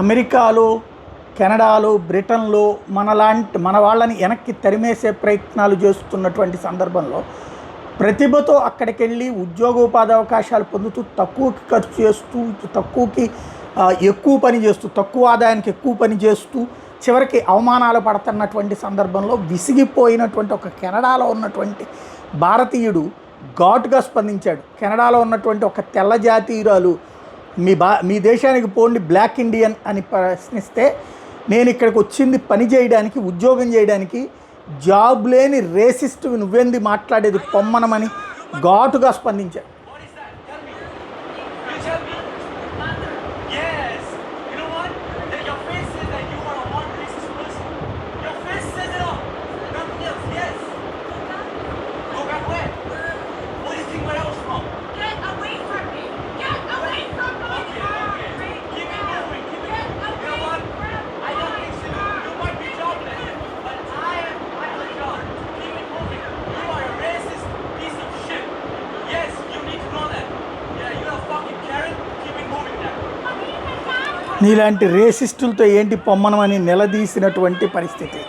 అమెరికాలో, కెనడాలో, బ్రిటన్‌లో మన వాళ్ళని వెనక్కి తరిమేసే ప్రయత్నాలు చేస్తున్నటువంటి సందర్భంలో, ప్రతిభతో అక్కడికెళ్ళి ఉద్యోగోపాధి అవకాశాలు పొందుతూ, తక్కువకి ఖర్చు చేస్తూ, తక్కువకి ఎక్కువ పని చేస్తూ, తక్కువ ఆదాయానికి ఎక్కువ పని చేస్తూ, చివరికి అవమానాలు పడుతున్నటువంటి సందర్భంలో విసిగిపోయినటువంటి ఒక కెనడాలో ఉన్నటువంటి భారతీయుడు ఘాటుగా స్పందించాడు. కెనడాలో ఉన్నటువంటి ఒక తెల్ల జాతీయురాలు మీ దేశానికి పోండి బ్లాక్ ఇండియన్ అని ప్రశ్నిస్తే, నేను ఇక్కడికి వచ్చింది పని చేయడానికి, ఉద్యోగం చేయడానికి, జాబ్ లేని రేసిస్ట్ నువ్వేంది మాట్లాడేది పొమ్మనమని ఘాటుగా స్పందించాడు. నీలాంటి రేసిస్టులతో ఏంటి పొమ్మనమని నిలదీసినటువంటి పరిస్థితి.